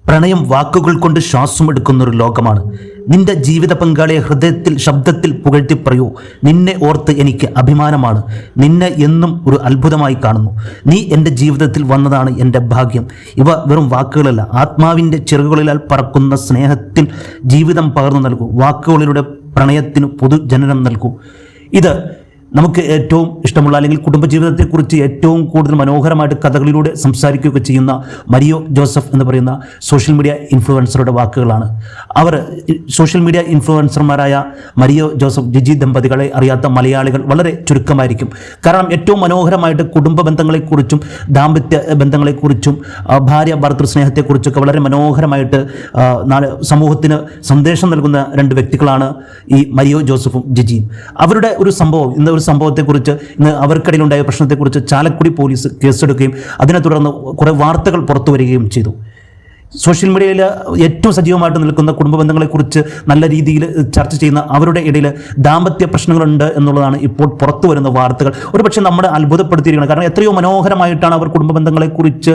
പ്രണയം വാക്കുകൾ കൊണ്ട് ശ്വാസമെടുക്കുന്നൊരു ലോകമാണ്. നിന്റെ ജീവിത പങ്കാളിയെ ഹൃദയത്തിൽ ശബ്ദത്തിൽ പുകഴ്ത്തി പറയൂ. നിന്നെ ഓർത്ത് എനിക്ക് അഭിമാനമാണ്. നിന്നെ എന്നും ഒരു അത്ഭുതമായി കാണുന്നു. നീ എൻ്റെ ജീവിതത്തിൽ വന്നതാണ് എൻ്റെ ഭാഗ്യം. ഇവ വെറും വാക്കുകളല്ല, ആത്മാവിൻ്റെ ചിറകുകളിലാൽ പറക്കുന്ന സ്നേഹത്തിൽ ജീവിതം പകർന്നു നൽകൂ. വാക്കുകളിലൂടെ പ്രണയത്തിന് പൊതുജനനം നൽകൂ. ഇത് നമുക്ക് ഏറ്റവും ഇഷ്ടമുള്ള അല്ലെങ്കിൽ കുടുംബജീവിതത്തെക്കുറിച്ച് ഏറ്റവും കൂടുതൽ മനോഹരമായിട്ട് കഥകളിലൂടെ സംസാരിക്കുകയൊക്കെ ചെയ്യുന്ന മരിയോ ജോസഫ് എന്ന് പറയുന്ന സോഷ്യൽ മീഡിയ ഇൻഫ്ലുവൻസറുടെ വാക്കുകളാണ്. അവർ സോഷ്യൽ മീഡിയ ഇൻഫ്ലുവൻസർമാരായ മരിയോ ജോസഫ് ജിജി ദമ്പതികളെ അറിയാത്ത മലയാളികൾ വളരെ ചുരുക്കമായിരിക്കും. കാരണം ഏറ്റവും മനോഹരമായിട്ട് കുടുംബ ബന്ധങ്ങളെക്കുറിച്ചും ദാമ്പത്യ ബന്ധങ്ങളെക്കുറിച്ചും ഭാര്യ ഭർത്തൃ സ്നേഹത്തെക്കുറിച്ചൊക്കെ വളരെ മനോഹരമായിട്ട് സമൂഹത്തിന് സന്ദേശം നൽകുന്ന രണ്ട് വ്യക്തികളാണ് ഈ മരിയോ ജോസഫും ജിജിയും. അവരുടെ ഒരു സംഭവത്തെക്കുറിച്ച് ഇന്ന് അവർക്കിടയിലുണ്ടായ പ്രശ്നത്തെക്കുറിച്ച് ചാലക്കുടി പോലീസ് കേസെടുക്കുകയും അതിനെ തുടർന്ന് കുറേ വാർത്തകൾ പുറത്തു വരികയും ചെയ്തു. സോഷ്യൽ മീഡിയയിൽ ഏറ്റവും സജീവമായിട്ട് നിൽക്കുന്ന കുടുംബ ബന്ധങ്ങളെക്കുറിച്ച് നല്ല രീതിയിൽ ചർച്ച ചെയ്യുന്ന അവരുടെ ഇടയിൽ ദാമ്പത്യ പ്രശ്നങ്ങളുണ്ട് എന്നുള്ളതാണ് ഇപ്പോൾ പുറത്തു വരുന്ന വാർത്തകൾ. ഒരുപക്ഷെ നമ്മളെ അത്ഭുതപ്പെടുത്തിയിരിക്കണം. കാരണം എത്രയോ മനോഹരമായിട്ടാണ് അവർ കുടുംബ ബന്ധങ്ങളെക്കുറിച്ച്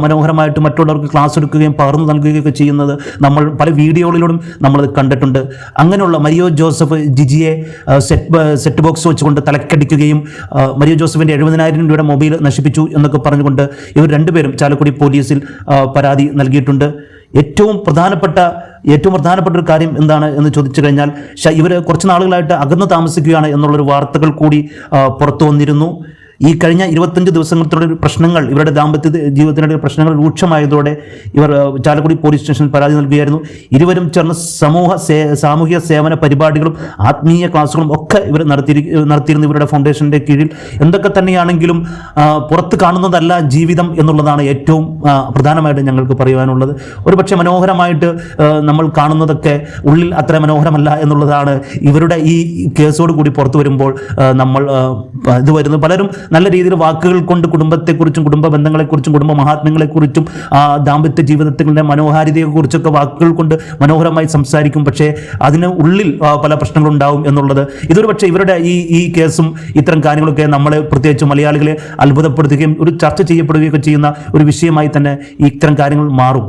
മനോഹരമായിട്ട് മറ്റുള്ളവർക്ക് ക്ലാസ് എടുക്കുകയും പകർന്നു നൽകുകയൊക്കെ ചെയ്യുന്നത് നമ്മൾ പല വീഡിയോകളിലൂടെ നമ്മളത് കണ്ടിട്ടുണ്ട്. അങ്ങനെയുള്ള മരിയോ ജോസഫ് ജിജിയെ സെറ്റ് ബോക്സ് വെച്ചുകൊണ്ട് തലക്കടിക്കുകയും മരിയോ ജോസഫിൻ്റെ 70,000 രൂപയുടെ മൊബൈൽ നശിപ്പിച്ചു എന്നൊക്കെ പറഞ്ഞുകൊണ്ട് ഇവർ രണ്ടുപേരും ചാലക്കുടി പോലീസിൽ പരാതി നൽകിയിട്ടുണ്ട്. ഏറ്റവും പ്രധാനപ്പെട്ട ഒരു കാര്യം എന്താണ് എന്ന് ചോദിച്ചു കഴിഞ്ഞാൽ ഇവർ കുറച്ച് നാളുകളായിട്ട് അകന്നു താമസിക്കുകയാണ് എന്നുള്ളൊരു വാർത്തകൾ കൂടി പുറത്തു വന്നിരുന്നു. ഈ കഴിഞ്ഞ 25 ദിവസങ്ങളുടെ പ്രശ്നങ്ങൾ, ഇവരുടെ ദാമ്പത്യ ജീവിതത്തിനിടെ പ്രശ്നങ്ങൾ രൂക്ഷമായതോടെ ഇവർ ചാലക്കുടി പോലീസ് സ്റ്റേഷനിൽ പരാതി നൽകുകയായിരുന്നു. ഇരുവരും ചേർന്ന് സാമൂഹിക സേവന പരിപാടികളും ആത്മീയ ക്ലാസുകളും ഒക്കെ ഇവർ നടത്തിയിരുന്നു ഇവരുടെ ഫൗണ്ടേഷൻ്റെ കീഴിൽ. എന്തൊക്കെ തന്നെയാണെങ്കിലും പുറത്ത് കാണുന്നതല്ല ജീവിതം എന്നുള്ളതാണ് ഏറ്റവും പ്രധാനമായിട്ട് ഞങ്ങൾക്ക് പറയുവാനുള്ളത്. ഒരുപക്ഷെ മനോഹരമായിട്ട് നമ്മൾ കാണുന്നതൊക്കെ ഉള്ളിൽ അത്ര മനോഹരമല്ല എന്നുള്ളതാണ് ഇവരുടെ ഈ കേസോട് കൂടി പുറത്തു വരുമ്പോൾ നമ്മൾ ഇത് വരുന്നത്. പലരും നല്ല രീതിയിൽ വാക്കുകൾ കൊണ്ട് കുടുംബത്തെക്കുറിച്ചും കുടുംബ ബന്ധങ്ങളെക്കുറിച്ചും കുടുംബ മഹാത്മ്യങ്ങളെക്കുറിച്ചും ദാമ്പത്യ ജീവിതത്തിൻ്റെ മനോഹാരിതയെക്കുറിച്ചൊക്കെ വാക്കുകൾ കൊണ്ട് മനോഹരമായി സംസാരിക്കും. പക്ഷേ അതിന് ഉള്ളിൽ പല പ്രശ്നങ്ങളുണ്ടാവും എന്നുള്ളത് ഇതൊരു പക്ഷേ ഇവരുടെ ഈ കേസും ഇത്തരം കാര്യങ്ങളൊക്കെ നമ്മളെ പ്രത്യേകിച്ച് മലയാളികളെ അത്ഭുതപ്പെടുത്തുകയും ഒരു ചർച്ച ചെയ്യപ്പെടുകയൊക്കെ ചെയ്യുന്ന ഒരു വിഷയമായി തന്നെ ഇത്തരം കാര്യങ്ങൾ മാറും.